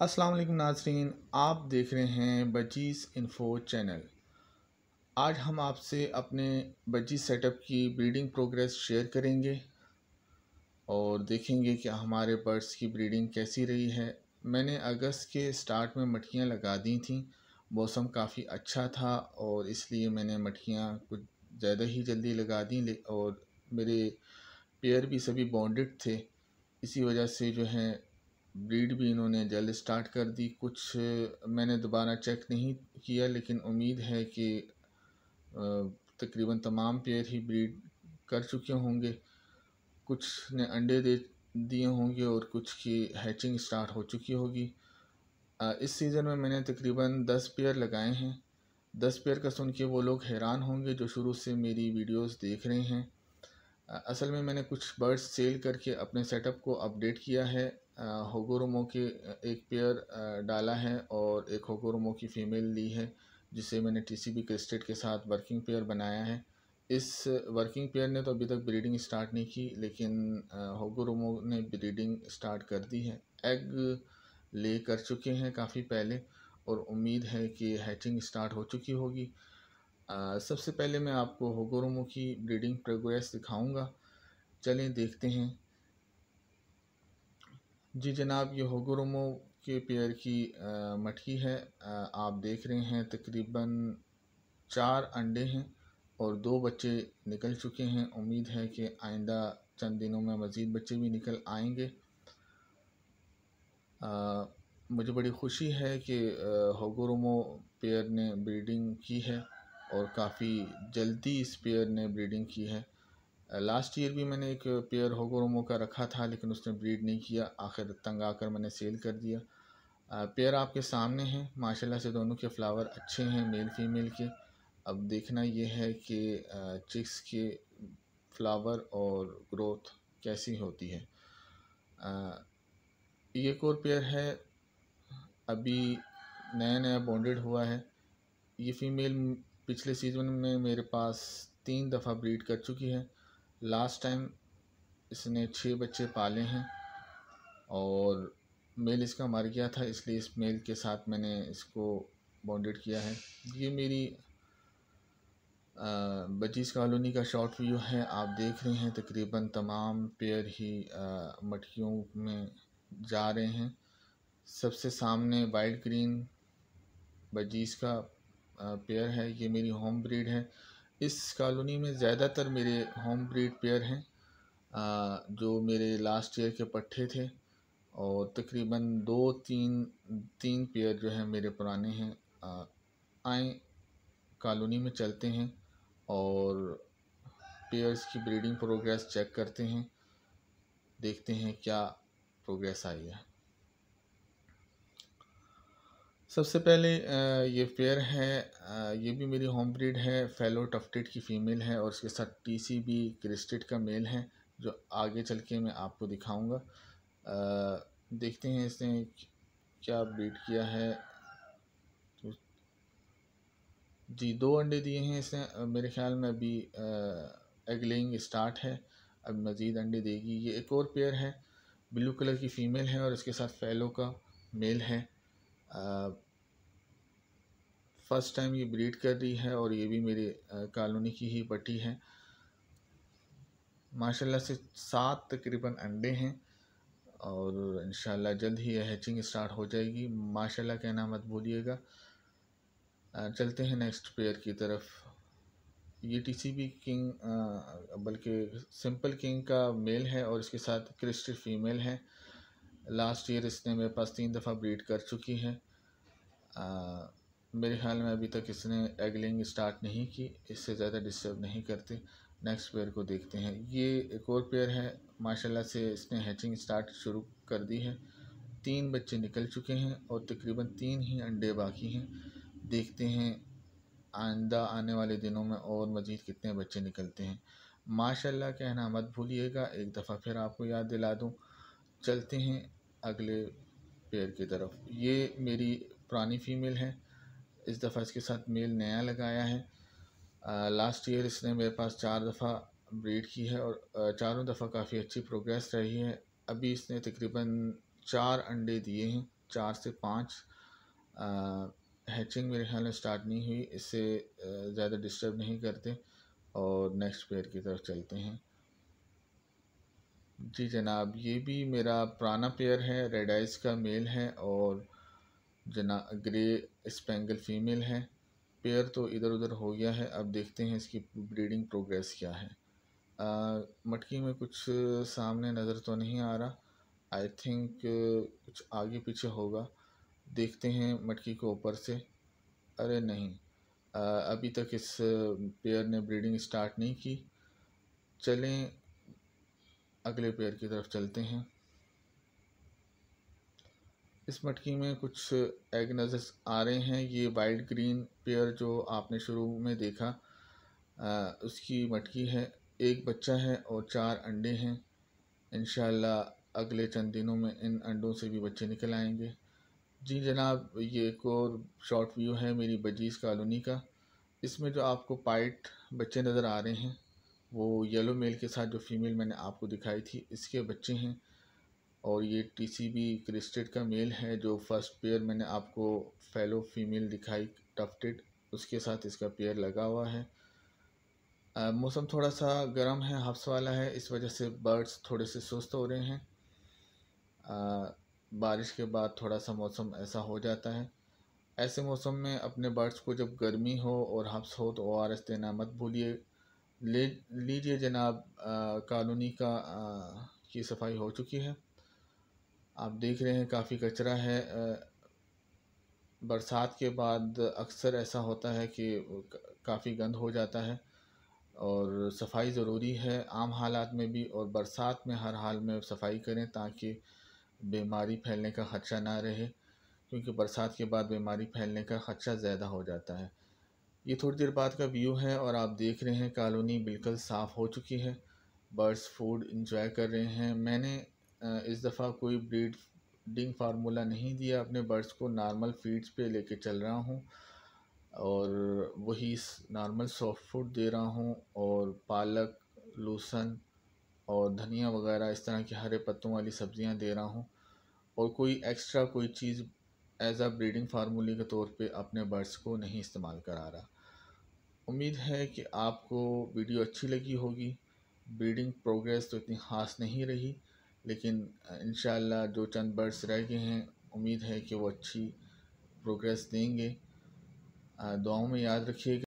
अस्सलाम वालेकुम नाज़रीन, आप देख रहे हैं बजीज़ इन्फो चैनल। आज हम आपसे अपने बजीज़ सेटअप की ब्रीडिंग प्रोग्रेस शेयर करेंगे और देखेंगे कि हमारे बर्ड्स की ब्रीडिंग कैसी रही है। मैंने अगस्त के स्टार्ट में मटकियाँ लगा दी थी। मौसम काफ़ी अच्छा था और इसलिए मैंने मटकियाँ कुछ ज़्यादा ही जल्दी लगा दी और मेरे पेयर भी सभी बॉन्डेड थे। इसी वजह से जो है ब्रीड भी इन्होंने जल्द स्टार्ट कर दी। कुछ मैंने दोबारा चेक नहीं किया, लेकिन उम्मीद है कि तकरीबन तमाम पेयर ही ब्रीड कर चुके होंगे। कुछ ने अंडे दे दिए होंगे और कुछ की हैचिंग स्टार्ट हो चुकी होगी। इस सीज़न में मैंने तकरीबन 10 पेयर लगाए हैं। 10 पेयर का सुन के वो लोग हैरान होंगे जो शुरू से मेरी वीडियोस देख रहे हैं। असल में मैंने कुछ बर्ड्स सेल करके अपने सेटअप को अपडेट किया है। होगोरोमो के एक पेयर डाला है और एक होगोरोमो की फ़ीमेल ली है, जिसे मैंने टीसीबी क्रेस्टेड के साथ वर्किंग पेयर बनाया है। इस वर्किंग पेयर ने तो अभी तक ब्रीडिंग स्टार्ट नहीं की, लेकिन होगोरोमो ने ब्रीडिंग स्टार्ट कर दी है। एग ले कर चुके हैं काफ़ी पहले और उम्मीद है कि हैचिंग स्टार्ट हो चुकी होगी। सबसे पहले मैं आपको होगोरोमो की ब्रीडिंग प्रोग्रेस दिखाऊंगा। चलें देखते हैं। जी जनाब, ये होगोरोमो के पेयर की मटकी है। आप देख रहे हैं तकरीबन 4 अंडे हैं और 2 बच्चे निकल चुके हैं। उम्मीद है कि आइंदा चंद दिनों में मज़ीद बच्चे भी निकल आएंगे। मुझे बड़ी खुशी है कि होगोरोमो पेयर ने ब्रीडिंग की है और काफ़ी जल्दी इस पेयर ने ब्रीडिंग की है। लास्ट ईयर भी मैंने एक पेयर होगोरोमो का रखा था, लेकिन उसने ब्रीड नहीं किया। आखिर तंग आकर मैंने सेल कर दिया। पेयर आपके सामने हैं। माशाल्लाह से दोनों के फ्लावर अच्छे हैं, मेल फीमेल के। अब देखना ये है कि चिक्स के फ्लावर और ग्रोथ कैसी होती है। ये एक और पेयर है, अभी नया नया बॉन्डेड हुआ है। ये फ़ीमेल पिछले सीज़न में मेरे पास 3 दफ़ा ब्रीड कर चुकी है। लास्ट टाइम इसने 6 बच्चे पाले हैं और मेल इसका मर गया था, इसलिए इस मेल के साथ मैंने इसको बॉन्डेड किया है। ये मेरी बजीज़ कॉलोनी का शॉर्ट व्यू है। आप देख रहे हैं तकरीबन तमाम पेयर ही मटकियों में जा रहे हैं। सबसे सामने वाइट ग्रीन बजीज़ का पेयर है। ये मेरी होम ब्रीड है। इस कॉलोनी में ज़्यादातर मेरे होम ब्रीड पेयर हैं, जो मेरे लास्ट ईयर के पट्ठे थे और तकरीबन तीन पेयर जो है मेरे पुराने हैं। आए कॉलोनी में चलते हैं और पेयर्स की ब्रीडिंग प्रोग्रेस चेक करते हैं, देखते हैं क्या प्रोग्रेस आई है। सबसे पहले ये पेयर है, ये भी मेरी होम ब्रीड है। फेलो टफ्टेड की फ़ीमेल है और उसके साथ टीसीबी क्रेस्टेड का मेल है, जो आगे चल के मैं आपको दिखाऊंगा। देखते हैं इसने क्या ब्रीड किया है। जी 2 अंडे दिए हैं इसने। मेरे ख्याल में अभी एग लेइंग स्टार्ट है, अब मज़ीद अंडे देगी। ये एक और पेयर है, ब्लू कलर की फ़ीमेल है और इसके साथ फेलो का मेल है। फ़र्स्ट टाइम ये ब्रीड कर रही है और ये भी मेरे कॉलोनी की ही पट्टी है। माशाल्लाह से 7 तकरीबन अंडे हैं और इंशाल्लाह जल्द ही हैचिंग स्टार्ट हो जाएगी। माशाल्लाह कहना मत भूलिएगा। चलते हैं नेक्स्ट पेयर की तरफ। ये टीसीबी किंग, बल्कि सिंपल किंग का मेल है और इसके साथ क्रिस्टल फीमेल है। लास्ट ईयर इसने मेरे पास 3 दफ़ा ब्रीड कर चुकी है। मेरे ख्याल में अभी तक इसने एगलिंग स्टार्ट नहीं की। इससे ज़्यादा डिस्टर्ब नहीं करते। नेक्स्ट पेयर को देखते हैं। ये एक और पेयर है। माशाल्लाह से इसने हैचिंग स्टार्ट शुरू कर दी है। 3 बच्चे निकल चुके हैं और तकरीबन 3 ही अंडे बाकी हैं। देखते हैं आइंदा आने वाले दिनों में और मज़ीद कितने बच्चे निकलते हैं। माशाल्लाह कहना मत भूलिएगा। एक दफ़ा फिर आपको याद दिला दूँ। चलते हैं अगले पेयर की तरफ। ये मेरी पुरानी फ़ीमेल है। इस दफ़ा इसके साथ मेल नया लगाया है। लास्ट ईयर इसने मेरे पास 4 दफ़ा ब्रीड की है और चारों दफ़ा काफ़ी अच्छी प्रोग्रेस रही है। अभी इसने तकरीबन 4 अंडे दिए हैं। 4 से 5 हैचिंग मेरे ख्याल में स्टार्ट नहीं हुई। इससे ज़्यादा डिस्टर्ब नहीं करते और नेक्स्ट पेयर की तरफ चलते हैं। जी जनाब, ये भी मेरा पुराना पेयर है, रेड आइज़ का मेल है और ग्रे स्पेंगल फीमेल है। पेयर तो इधर उधर हो गया है, अब देखते हैं इसकी ब्रीडिंग प्रोग्रेस क्या है। मटकी में कुछ सामने नज़र तो नहीं आ रहा, आई थिंक कुछ आगे पीछे होगा। देखते हैं मटकी को ऊपर से। अरे नहीं, अभी तक इस पेयर ने ब्रीडिंग स्टार्ट नहीं की। चलें अगले पेयर की तरफ चलते हैं। इस मटकी में कुछ एग नज़र आ रहे हैं। ये वाइट ग्रीन पेयर जो आपने शुरू में देखा, उसकी मटकी है। एक बच्चा है और 4 अंडे हैं। इंशाल्लाह अगले चंद दिनों में इन अंडों से भी बच्चे निकल आएंगे। जी जनाब, ये एक और शॉर्ट व्यू है मेरी बजीज़ कॉलोनी का। इसमें जो आपको पाइट बच्चे नज़र आ रहे हैं, वो येलो मेल के साथ जो फीमेल मैंने आपको दिखाई थी, इसके बच्चे हैं। और ये टीसीबी क्रिस्टेड का मेल है, जो फर्स्ट पेयर मैंने आपको फेलो फीमेल दिखाई टफ्टेड, उसके साथ इसका पेयर लगा हुआ है। मौसम थोड़ा सा गर्म है, हफ्स वाला है, इस वजह से बर्ड्स थोड़े से सुस्त हो रहे हैं। बारिश के बाद थोड़ा सा मौसम ऐसा हो जाता है। ऐसे मौसम में अपने बर्ड्स को जब गर्मी हो और हफ्स हो तो ORS देना मत भूलिए। ले लीजिए जनाब, कॉलोनी का की सफाई हो चुकी है। आप देख रहे हैं काफ़ी कचरा है। बरसात के बाद अक्सर ऐसा होता है कि काफ़ी गंद हो जाता है और सफाई ज़रूरी है आम हालात में भी, और बरसात में हर हाल में सफाई करें ताकि बीमारी फैलने का ख़दशा ना रहे, क्योंकि बरसात के बाद बीमारी फैलने का ख़दशा ज़्यादा हो जाता है। ये थोड़ी देर बाद का व्यू है और आप देख रहे हैं कॉलोनी बिल्कुल साफ़ हो चुकी है। बर्ड्स फूड इंजॉय कर रहे हैं। मैंने इस दफ़ा कोई ब्रीडिंग फार्मूला नहीं दिया, अपने बर्ड्स को नॉर्मल फीड्स पे लेके चल रहा हूँ और वही नॉर्मल सॉफ्ट फूड दे रहा हूँ और पालक, लहसुन और धनिया वगैरह इस तरह की हरे पत्तों वाली सब्जियां दे रहा हूँ, और कोई एक्स्ट्रा कोई चीज़ एज आ ब्रीडिंग फार्मूले के तौर पे अपने बर्ड्स को नहीं इस्तेमाल करा रहा। उम्मीद है कि आपको वीडियो अच्छी लगी होगी। ब्रीडिंग प्रोग्रेस तो इतनी ख़ास नहीं रही, लेकिन इंशाल्लाह जो चंद बर्ड्स रह गए हैं, उम्मीद है कि वो अच्छी प्रोग्रेस देंगे। दुआओं में याद रखिएगा।